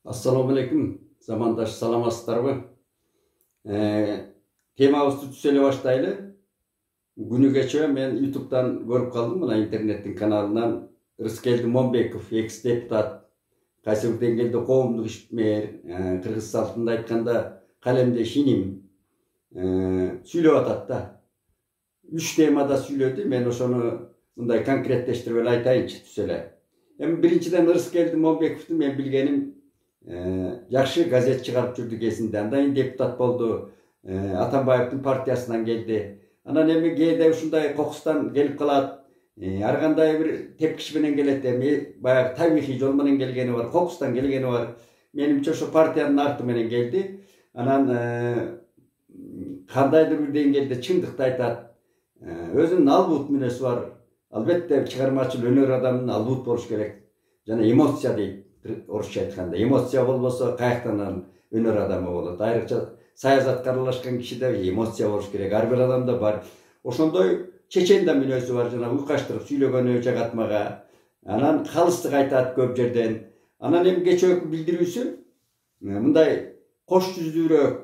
Assalamu alaikum. Zamandaş salamasızlarımı. Temabızды түсele başlaylı. Günü geçiyor. Ben YouTube'dan görüp kaldım buna internetin kanalından. Rıskелді Момбеков, экс-депутат, кайсы бир деңгээлде коомдук ишмер, кыргыз салтында айтканда калемде шиним сүйлөп атат да. 3 темада сүйлөдү. Мен ошону мындай конкреттештирип эле айтайынчы түселе. Эми биринчиден Рыскелді Момбековду мен билгеним жакшы газет чыгарып жүрдү кезинде. Андан кийин депутат болду. Атамбаевдин партиясынан келди. Анан эми кээде ушундай кокустан келип калат. Ар кандай бир тепкич менен келет. Эми баягы табигый жол менен келгени бар, кокустан келгени бар. Менимче ошо партиянын арты менен келди. Анан кандайдыр бир деңгээлде чындыкты айтат. Өзүнүн албут мүнөзү бар. Албетте чыгармачыл өнөр адамынын албут болуш керек. Жана эмоция дейт. Орысча айтканда, эмоция болбосо каяктан өнөр адамы болот. Айрыкча саясатка аралашкан кишиде эмоция болуш керек. Ар бир адамда бар. Ошондой чечен да мүнөзү бар, жана уйкаштырып сүйлөгөнү жагатмага. Анан калыстык айтат көп жерден. Анан эми кечээкү билдирүүсү мындай кош жүздүүрөөк.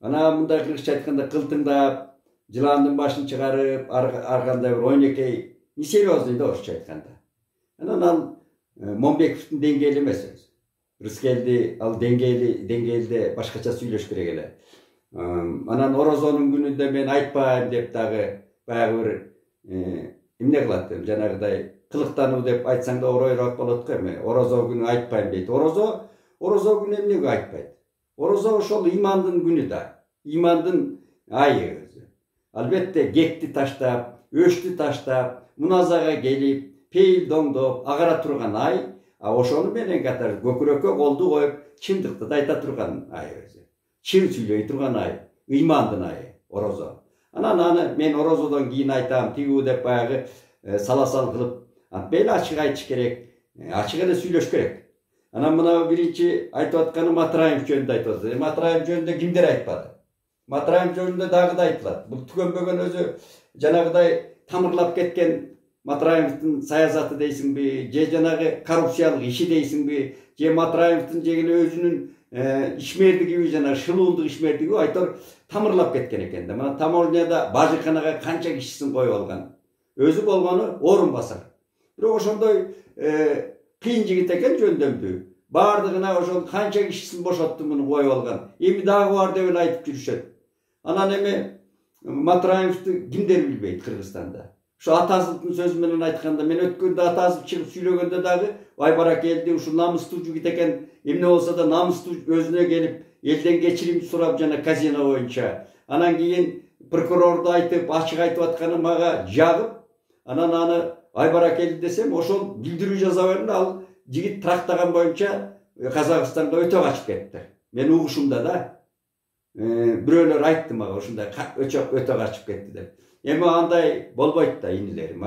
Анан мындай кыргызча айтканда кылтыңдап, жыландын башын чыгарып, ар кандай бир ойнекей, несерьезный да орусча айтканда. Анан ал Момбековдун деңгээли эмес. Рыскелди ал деңгээлде башкача сүйлөш керек эле. Анан орозонун күнүндө мен айтпайм деп дагы баягы бир эмне кылат, жанагыдай кылыктануу деп айтсаң да оройроок болот го эми. Орозо күнү айтпайм дейт. Орозо күнү эмнеге айтпайт? Орозо ошол имандын күнү да. Имандын айы өзү. Албетте кекти таштап, өштү таштап, муназага келип, пейил доңдоп, агара турган ай, ошону менен катар көкүрөккө колду коюп, чындыкты да айта турган ай өзү. Чын сүйлөй турган ай, ыймандын айы, орозо. Анан мен орозодон кийин айтам, тигүү деп баягы саласал кылып, бел ачык айтыш керек, ачык эле сүйлөш керек. Анан мына биринчи айтып атканы Матраев жөнүндө айтып атат. Матраев жөнүндө кимдер айтпады? Матраев жөнүндө дагы да айтылат. Бул түгөнбөгөн өзү жанагыдай тамырлап кеткен Матраевдин саясаты дейсиңби, же жанагы коррупциялык иши дейсиңби, же Матраевдин жегиле өзүнүн ишмердиги, жана шылуундук ишмердиги айтор тамырлап кеткен экен да. Мына таможняда бажыканага канча кишисин коюп алган. Өзү болгону орун басар. Бирок ошондой кыйын жигит экен жөндөмдүү. Бардыгына ошол канча кишисин бошоттумун коюп алган. Эми дагы бар деп эле айтып жүрүшөт. Анан эми Матраевди кимдер билбейт Кыргызстанда. Şu Atazıl'ın sözü menен ayтканда, men өткөндө Atazıl чыгып сүйлөгөндө дагы Байбарак элди ушул намыстуу жигит экен, эмне болсо да намыстуу өзүнө келип, элден кечирим сурап жана казино боюнча. Анан кийин прокурорду айтып, ачык айтып атканы мага жагып, анан аны Байбарак элди десем, ошол билдирүү жаза берди, ал жигит трактаган боюнча Казакстанга өтө качып кетти. Мен угушумда да бирөөлөр айтты мага ушундай өтө качып кетти деп. Эми андай болбойт да инилерим,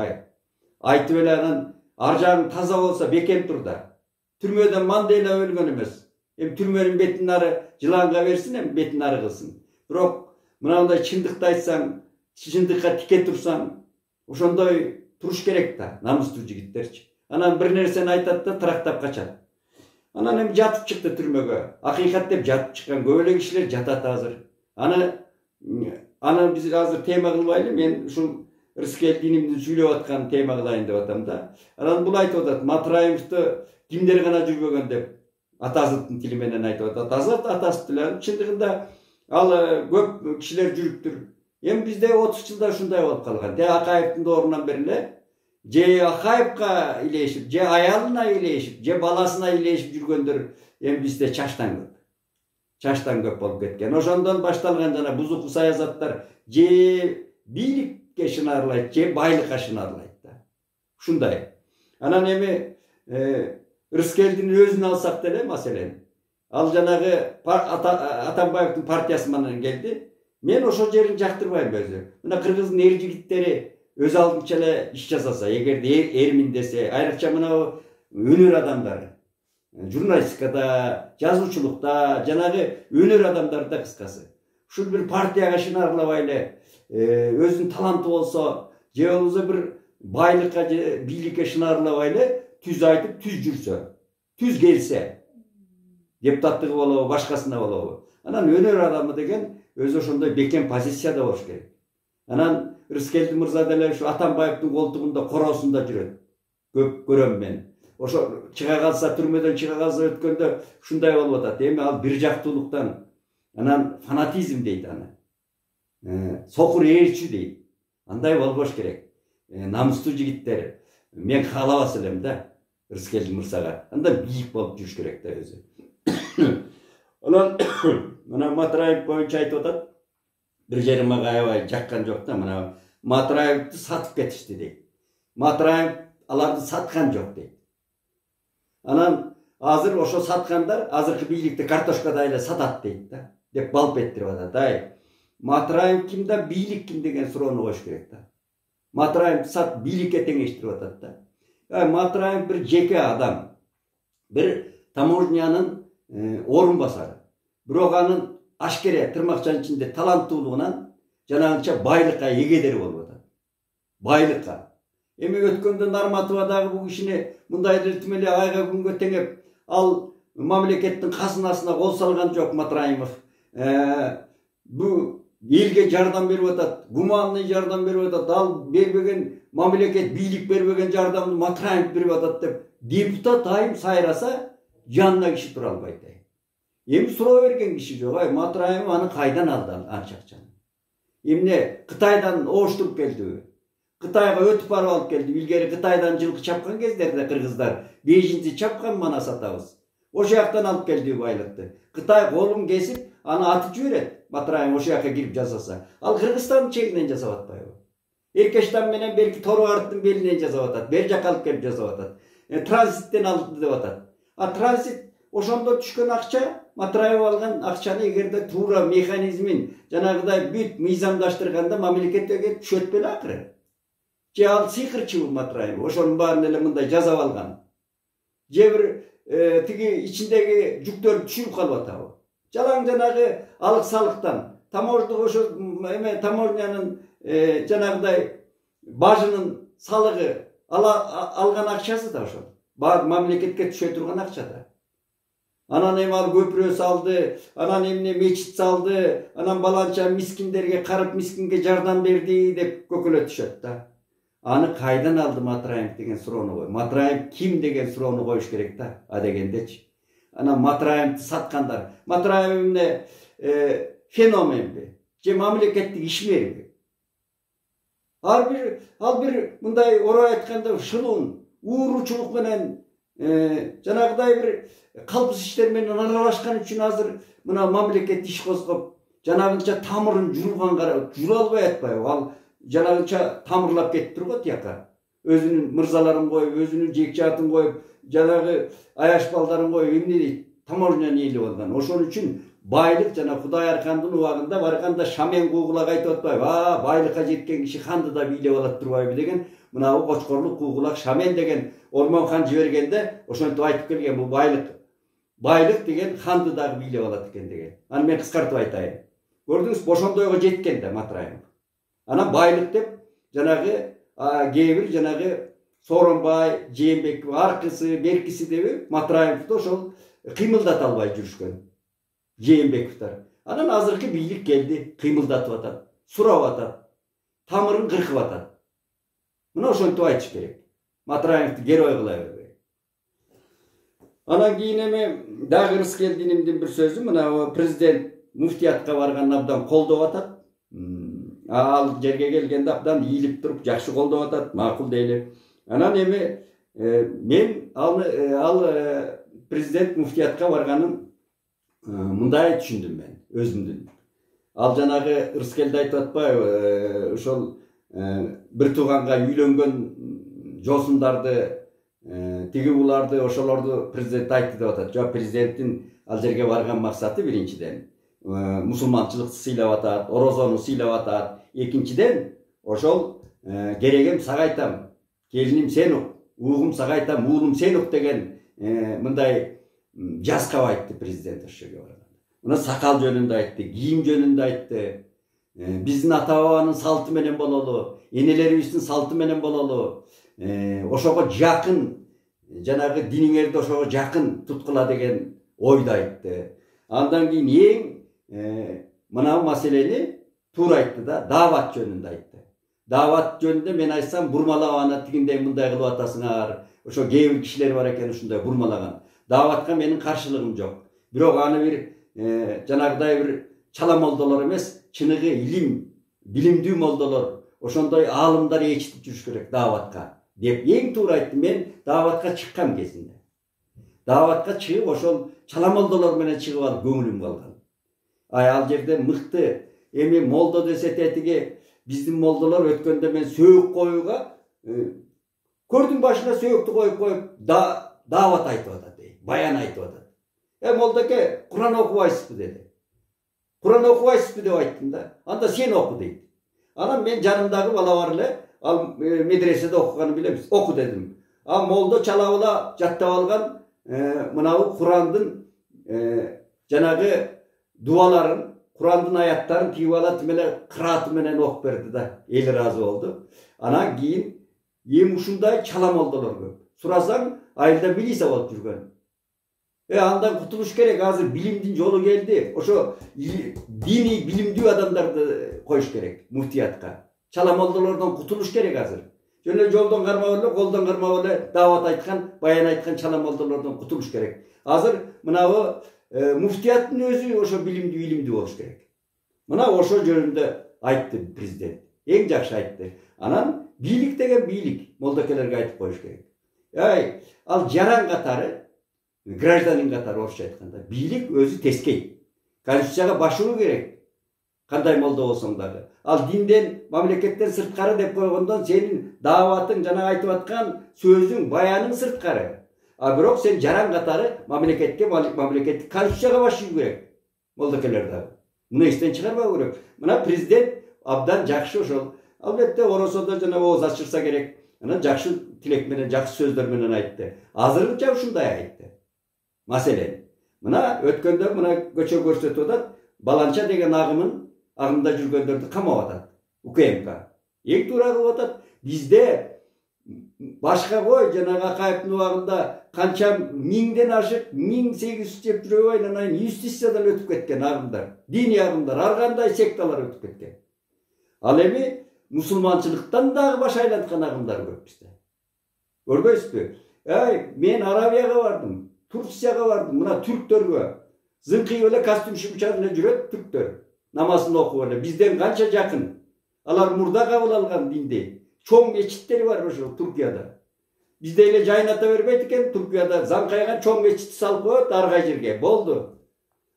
айтып эле анан ар жагың таза болсо бекем тур да. Түрмөдөн Мандела өлгөн эмес. Эми түрмөнүн бетин ары жыланга берсин, эми бетин ары кылсын. Бирок мынандай чындыкты айтсаң, чындыкка тике турсаң, ошондой туруш керек да, намыстуу жигиттерчи. Анан бир нерсени айтат да трактап качат. Анан эми жатып чыкты түрмөгө. Акыйкат деп жатып чыккан көп эле кишилер жатат азыр. Аны биз азыр тема кылбайлы, мен ушул Рыскелдинимдин сүйлөп аткан тема кылайын деп атам да. Анан бул айтып атат, Матраевди кимдер гана жүрбөгөн деп, Атазылдын тили менен айтып атат. Атасы тили, чындыгында ал көп кишилер жүрүптүр. Эми бизде 30 жылда ушундай болуп калган. Акаевдин ордунан бери эле же Акаевка илешип, же аялына илешип, же баласына илешип жүргөндөр эми бизде чаштан көп болуп кеткен. Ошондон башталган жана бузуку саясаттар же бийликке шынарлайт, же байлыкка шынарлайт да. Ушундай. Анан эми Рыскелдинин өзүн алсак деле маселен. Ал жанагы Атамбаевдин партиясы менен келди. Мен ошол жерин жактырбайм өзү. Мына кыргыздын эр жигиттери өз алдынча эле иш жасаса, эгерде эрмин десе, айрыкча мына өнөр адамдары, журналистикада, жазуучулукта, жанагы өнөр адамдарда кыскасы. Ушул бир партияга шынарлабай эле, өзүнүн таланты болсо, же болбосо бир байлыкка же бийликке шынарлабай эле түз айтып, түз жүрсө, түз келсе, депутаттыгы болобу, башкасына болобу. Анан өнөр адамы деген өзү ошондой бекем позицияда болуш керек. Анан Рыскелди мырза деле ушу Атамбаевдин колтугунда короосунда жүрөт. Көп көрөм мен. Ошо чыга калса, түрмөдөн чыга калса өткөндө ушундай болуп атат. Эми ал бир жактуулуктан, анан фанатизм дейт аны. Сокур ээрчүү дейт. Андай болбош керек. Намыстуу жигиттер. Мен каалабас элем да Рыскелди мырзага. Анда бийик болуп жүрүш керек да өзү. Анан мына Матраев боюнча айтып атат. Бир жери мага аябай жаккан жок да, мына Матраевди сатып кетишти дейт. Матраев аларды саткан жок дейт. Анан азыр ошо саткандар азыркы бийликти картошкадай эле сатат дейт да, деп балп ettирип атат. Ай, Матраев ким да, бийлик ким деген суроону коюш керек да. Матраев сат бийликке теңештирип атат да. Матраев бир жеке адам, бир таможнянын орун басары. Бирок анын ашкере тырмакчанын ичинде таланттуулугунан жанагынча байлыкка эгедери болуп атат. Байлыкка. Эми өткөндө Нарматовадагы бул кишини мындай эле эле айга күнгө теңеп, ал мамлекеттин казынасына кол салган жок Матраимов. Бул элге жардам берип атат, гуманный жардам берип атат. Ал бербеген мамлекет, бийлик бербеген жардамды Матраимов берип атат деп депутат айым сайраса жанына киши тура албайт. Эми суроо берген киши жок. Матраимов аны кайдан алды анча акчаны? Эмне Кытайдан оштуруп келдиби? Кытайга өтүп барып алып келди. Илгери Кытайдан жылкы чапкан кездерде кыргыздар бейжинди чапкан мана сатабыз. Ошо жактан алып келди байлыкты. Кытай колун кесип, аны атып жиберет. Матраимов ошо жакка кирип жасаса. Ал Кыргызстандын чегинен жасап атпайбы? Эркештан менен белки Торубардын белинен жасап атат. Бер жакка алып келип жасап атат. Транзиттен алды деп атат. Транзит ошондо түшкөн акча, Матраев алган акчаны эгерде туура механизмин жанагыдай бүт мыйзамдаштырганда мамлекетке түшөт беле акыры. Же ал сыйкырчы бул Матраев, ошонун баарын эле мындай жасап алган. Же бир тиги ичиндеги жүктөрдү түшүрүп калып атабы? Жалаң жанагы алык салыктан, таможня ошо эме таможнянын жанагыдай бажынын салыгы алган акчасы да ошол. Баары мамлекетке түшө турган акча да. Анан эми ал көпүрө салды, анан эмне мечит салды, анан баланча мискиндерге карап мискинге жардам берди деп көкөлө түшөт да. Аны кайдан алды Матраев деген суроону кой. Матраев ким деген суроону коюш керек да, дегендечи. Анан Матраевди саткандар. Матраев эмне феноменби? Же мамлекеттик ишмерби? Ал бир мындай орой айтканда шылуун, ууручулук менен жанагыдай бир калпсыз иштер менен аралашкан үчүн азыр мына мамлекет иш козгоп, жанагынча тамырын жура албай атпайбы? Ал жанагынча тамырлап кетиптир го тияка. Өзүнүн мырзаларын коюп, өзүнүн жекчатын коюп, жанагы аяш балдарын коюп, эмне дейт? Таможнянын эли болгон. Ошон үчүн байлык жана Кудай аркандын убагында барганда Шамен куугулак айтып атпайбы? Байлыкка жеткен киши ханды да бийлеп алат турбайбы деген. Мына Кочкорлук куугулак Шамен деген Ормон хан жибергенде ошентип айтып келген, бул байлык деген ханды дагы бийлеп алат экен деген. Аны мен кыскартып айтайын. Көрдүңүз, ошондойго жеткен да Матраев. Анан байлык деп жанагы кээ бир жанагы Сооронбай, Жээнбеков, аркысы, беркиси деп Матраевди ошол кыймылдата албай жүрүшкөн. Жээнбековдор. Анан азыркы бийлик келди, кыймылдатып атат, сурап атат, тамырын кыркып атат. Мына ошентип айтыш керек. Матраевди герой кыла бербей. Анан кийин эми дагы Рыскелдининдин бир сөзү, мына президент муфтиятка барганын абдан колдоп атат. Ал жерге келгенде абдан ийилип туруп, жакшы колдоп атат, макул дейли. Анан эми мен ал президент муфтиятка барганын мындай түшүндүм мен өзүмдүн. Ал жанагы Рыскелди айтып атпайбы, ошол бир тууганга үйлөнгөн жосундарды, тиги буларды, ошолорду президент айтты деп атат. Жок, президенттин ал жерге барган максаты биринчиден мусулманчылыкты сыйлап атат, орозону сыйлап атат. Экинчиден ошол керегем сага айтам, келиним сен ук, угум сага айтам, уулум сен ук деген мындай жазкап айтты президент ошол жерге барганда. Мына сакал жөнүндө айтты, кийим жөнүндө айтты. Биздин ата бабанын салты менен бололу, энелерибиздин салты менен бололу. Ошого жакын, жанагы диниңерди ошого жакын туткула деген oydu aytты. Andan keyin mına maseleni tuğra aytты da davat jönünde aytты. Davat jönünde men aytsam burmalagana tigindey mындай kılıp atasыңар. Oşo keyingi kişiler var eken uşunday burmalagan. Davatga menin karşılığım jok. Birok anı bir janagıday bir çala moldalar emes, çınıgı ilim, bilimdүү moldalar, oşonday alımдар eçitip жүрүш керек davatga. Dep eң tuğra aytты. Men davatga çıkkam кезинде. Davatga çıkıp oşol çala moldalar menen çıkıp alıp көңүлүm kalgan. Al жерде мыкты эми молдо десе тетиги биздин молдолор өткөндө men сөйүк коюуга көрдүн башына сөйүктү коюп davat айтып атат дейт, баян айтып атат. Молдоке Куран окубайсызбы деди. Куран окубайсызбы деп айттым да. Анда сен оку дейт. Анан мен жанымдагы бала бар эле, ал медреседе окуганын билебиз. Оку дедим. А молдо чалабыла жаттап алган мынау Курандын жанагы дуаларын, Kur'an'ın ayatlarını tiyip alıp kıraatı menen okup berdi da. Eli razı oldu. Ana giyin yem uşunday çalam oldular köp. Surasan ayılda bilise olup жүргөн. Andan kurtuluş gerek, hazır bilimdin yolu geldi. Oşo dini bilimdүү adamlardı koyuş gerek muhtiyatka. Çalam oldulardan kurtuluş gerek hazır. Şöyle yoldan karma öyle, koldan karma öyle davat aytkan, bayan aytkan çalam oldulardan kurtuluş gerek. Hazır mınavı muftiyatın özü oşo bilimdүү ilimdүү болуш керек. Мына ошо жөнүндө айтты президент. Эң жакшы айтты. Анан бийлик деген бийлик молдокелерге айтып коюш керек. Ал жаран катары, гражданин катары орусча айтканда, бийлик өзү тескейт. Конституцияга башыруу керек. Кандай молдо болсоң дагы. Ал динден, мамлекеттен сырткары деп койгондон сенин даватың, жана айтып аткан сөзүң, баяның сырткары. Бирок сен жаран катары мамлекетке конституцияга башыруу керек. Молдокелерде. Муну эстен чыгарбау керек. Мына президент абдан жакшы ошол. Албетте оросодо жана ооз ачырса керек. Анан жакшы тилек менен, жакшы сөздөр менен айтты. Азырынча ушундай айтты. Маселен, мына өткөндө мына көчө көрсөтүп атат, баланча деген агымда жүргөндөрдү камап атат. УКМК. Эң туура кылып атат. Бизде башка кой жанагы Акаевдин убагында канча миңден ашык 1800 деп жүрөбай анан юстициядан өтүп кеткен агымдар, диний агымдар, ар кандай секталар өтүп кеткен. Ал эми мусулманчылыктан дагы баш айланткан агымдар көп бизде. Көрбөйсүзбү? Мен Арабияга бардым, Турцияга бардым, мына түрктөргө. Зыңкый эле костюм шымчар эле жүрөт түрктөр. Намазын окуп эле бизден канча жакын. Алар мурда кабыл алган динди. Çoğ meçitteri var ошо Türkiye'de. Bizde öyle jayната бербейт экен, Türkiye'de замкайган çoğ meçit салып коет ар кай жерге. Болду.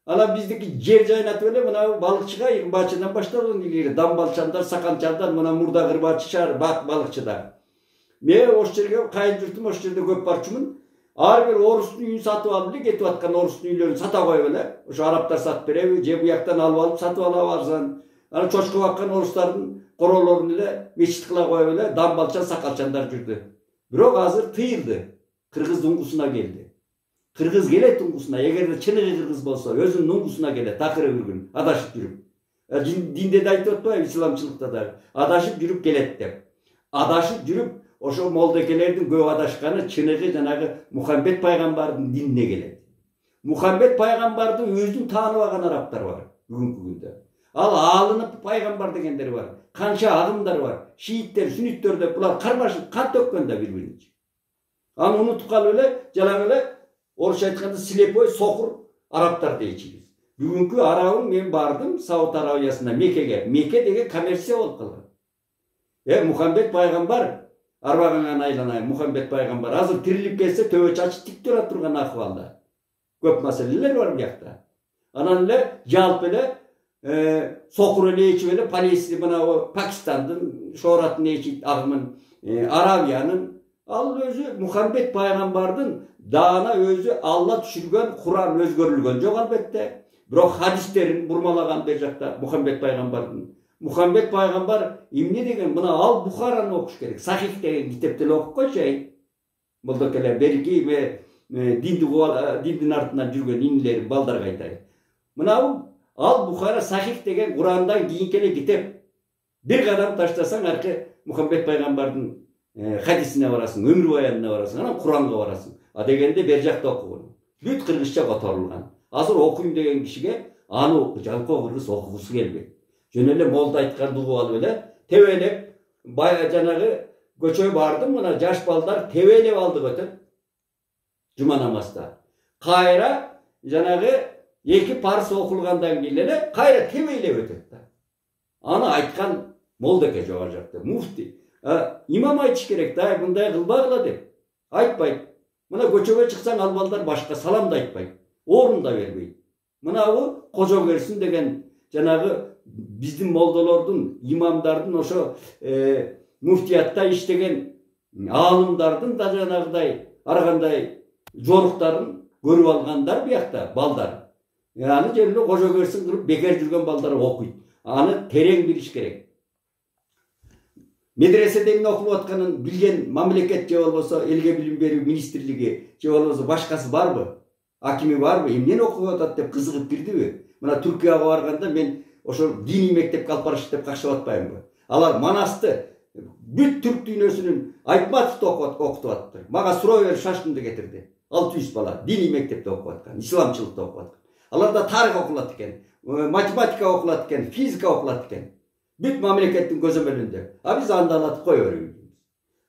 Ана биздики жер жайнатып эле мына балыкчыга Ырбачыдан башталган илгери Дамбалчандар, Саканчардар, мына мурда Ырбачы шаар балыкчыда. Мен ошол жерге кайын журтум, ошол жерде көп барчумун. Ар бир орустун үйүн сатып алып эле кетип аткан орустун үйлөрүн сата коюп эле. Ошо арабтар сатып береби, же буяктан алып сатып ала барсан. Ана чочко баккан орустардын королорун эле мечит кыла коюп эле Дамбалчан, Сакалчандар жүрдү. Бирок азыр тыйылды. Кыргыз уңгусуна келди. Кыргыз келет уңгусуна, эгерде чыныгы кыргыз болсо, өзүнүн уңгусуна келет, такыры бир күн адашып жүрүп. Динде да айтып атпайбы, исламчылыкта да адашып жүрүп келет деп. Адашып жүрүп, ошо молдокелердин көп адашканы чыныгы жанагы Мухаммед пайгамбардын динине келет. Мухаммед пайгамбарды өзүн тааныбаган арабтар бар бүгүнкү күндө. Ал алынып пайгамбар дегендер бар. Канча агымдар бар. Шииттер, сүнниттер деп булар кармашып кан төккөн да бири-бирине. Аны унутуп калып эле, жанагы эле орусча айтканда слепой сокур арабтар дейчүбүз. Бүгүнкү арабым мен бардым Сауд Арабиясына, Меккеге. Мекке деген коммерция болуп калган. Мухаммед пайгамбар арбаган айланайын, Мухаммед пайгамбар азыр тирилип келсе төбө чачы тик тура турган акыбалда. Көп маселелер бар буякта. Анан эле жалпы эле сокур эле ичип эле полиция мына Пакистандын шооратын ичип агымын, Арабиянын ал өзү Мухаммед пайгамбардын даана өзү Алла түшүргөн Куран өзгөрүлгөн жок албетте. Бирок хадистерин бурмалаган бер жакта Мухаммед пайгамбардын. Мухаммед пайгамбар эмне деген мына ал Бухараны окуш керек. Сахих деген китепти окуп койчу. Молдокелер берки диндин артынан жүргөн инилер балдарга айтайын. Мына ал Бухара Сахих деген Курандан кийинки эле китеп. Бир кадам таштасаң аркы Мухаммед пайгамбардын хадисине барасың, өмүр баянына барасың, анан Куранга барасың. Дегенде бер жакта окугун. бүт кыргызча которулган. Азыр окуйм деген кишиге аны жалпы кыргыз окугусу келбейт. Жөн эле молда айтканды угуп алып эле тебелеп бая жанагы көчө бардым, мына жаш балдар тебелеп алдык өтөт. Жума намазда. Кайра жанагы эки парыз окулгандан кийин эле кайра тебелеп өтөт да. Аны айткан молдеке жогору жакта, муфти. Имам айтыш керек да, мындай кылбагыла деп. Айтпайт. Мына көчөгө чыксаң ал балдар башка салам да айтпайт. Орун да бербейт. Мынабу кожо керсин деген жанагы биздин молдолордун, имамдардын ошо муфтиятта иштеген аалымдардын да жанагыдай ар кандай жоруктарын көрүп алгандар биякта балдар. Аны жерде кожо керсин кырып бекер жүргөн балдар окуйт. Аны терең билиш керек. Медреседе эмне окуп атканын билген мамлекет же болбосо элге билим берүү министрлиги же болбосо башкасы барбы? Акими барбы? Эмнени окуп атат деп кызыгып кирдиби? Мына Түркияга барганда мен ошо диний мектепке алып барыш деп какшап атпаймынбы? Алар Манасты бүт түрк дүйнөсүнүн Айтматовду окутуп атты. Мага суроо берип шашкынды кетирди. 600 бала диний мектепте окуп аткан, исламчылыкта окуп аткан. Аларда тарых окулат экен, математика окулат экен, физика окулат экен. Бүт мамлекеттин көзөмөлүндө. А биз андалатып кое беребиз.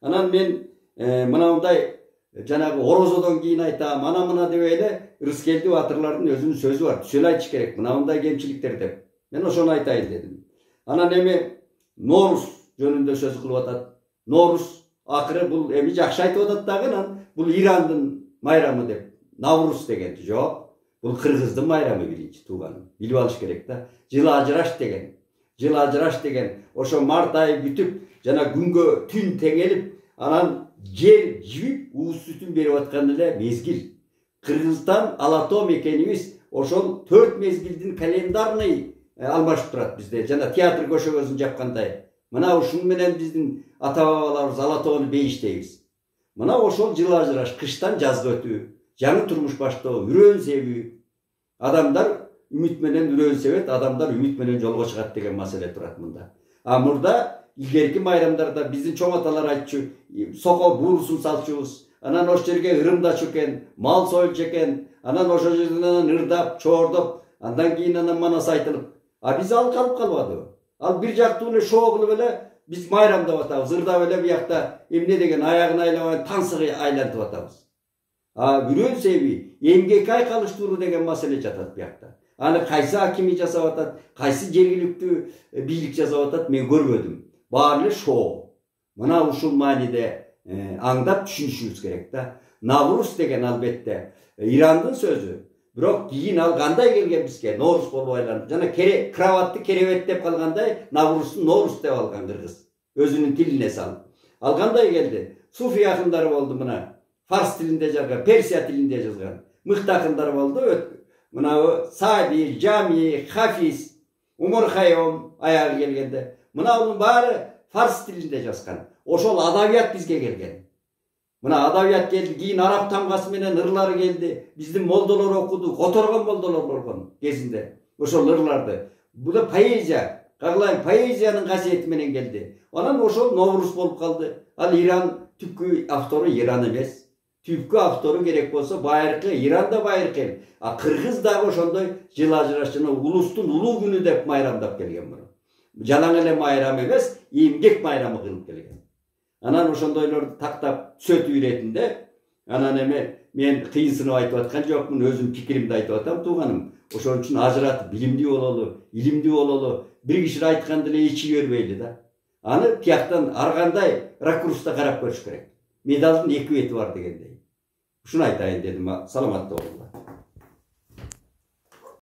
Анан мен мынандай жанагы орозодон кийин айтам, ана мына деп эле Рыскелди батырлардын өзүнүн сөзү бар. Түшөл айтыш керек, мындай кемчиликтер деп. Мен ошону айтайын дедим. Анан эми Норус жөнүндө сөз кылып атат. Норус акыры бул эми жакшы айтып атат дагы, бул Ирандын майрамы деп. Навруз деген жок. Бул кыргыздын майрамы биринчи тууганы. Билип алыш керек да. Жыл ажыраш деген. Жыл ажыраш деген ошо март айы бүтүп, жана күнгө түн теңелип, анан жер жибип, уус сүтүн берип аткан эле мезгил. Кыргызстан Алатоо мекенибиз ошол 4 мезгилдин календарный алмашып турат бизде. Жана театр көшөгөзүн жапкандай. Мына ушун менен биздин ата бабаларыбыз Алатоону бейиштейбиз. Мына ошол жыл ажыраш, кыштан жазга өтүү, жаңы турмуш баштоо, үрөөн себүү. Адамдар үмүт менен үрөөн себет, адамдар үмүт менен жолго чыгат деген маселе турат мында. А мурда илгерки майрамдарда биздин чоң аталар айтчу, сoko буурусун салчубуз. Анан ошол жерге ырымдачу экен, мал союлчу экен, анан ошол жерден ырдап, чоордоп, андан кийин анан манас айтылып. А биз ал калып калбадыбы? Ал бир жактуу эле шоо кылып эле биз майрамдап атабыз, ырдап эле биякта эмне деген аягын айлабай тансыгы айлантып атабыз. А үрөөн себи, эмгекке айкалыштыруу деген маселе жатат биякта. Аны кайсы акими жасап атат, кайсы жергиликтүү бийлик жасап атат мен көрбөдүм. Баары эле шоо. Мына ушул мааниде аңдап түшүнүшүбүз керек да. Навруз деген албетте Ирандын сөзү. Бирок кийин ал кандай келген бизге? Норус болуп айланып. Жана краватты керебет деп калгандай, Навруздун Норус деп алган кыргыз. Өзүнүн тилине салып. Ал кандай келди? Суфи акындары болду мына. Фарс тилинде жазган, Персия тилинде жазган. Мыкты акындар болду. Мына Сади, Жами, Хафиз, Умар Хайом аягы келгенде. Мына унун баары фарс тилинде жазган. Ошол адабият бизге келген. Мына адабият келди, кийин араб тамгасы менен ырлары келди. Биздин молдолор окуду, которгон молдолор болгон кезинде. Ошол ырларды. Бул поэзия, кагылайын поэзиянын касиети менен келди. Анан ошол Новруз болуп калды. Ал Иран түпкү автору Иран эмес. Түпкү автору керек болсо байыркы Иранда байыркы эл. А кыргыз дагы ошондой жыл ажырашчыны улустун улуу күнү деп майрамдап келген муну. Жалаң эле майрам эмес, эмгек майрамы кылып келген. Анан ошондойлорду тактап сөтүү иретинде, анан эми мен кыйынсынып айтып аткан жокмун, өзүм пикиримди айтып атам тууганым. Ошон үчүн ажыратып билимдүү бололу, илимдүү бололу, бир киши айтканды эле ичи бербейли да. Аны тияктан ар кандай ракурста карап көрүш керек. Медалдын эки бети бар дегендей. Ушуну айтайын дедим, саламатта болуңар.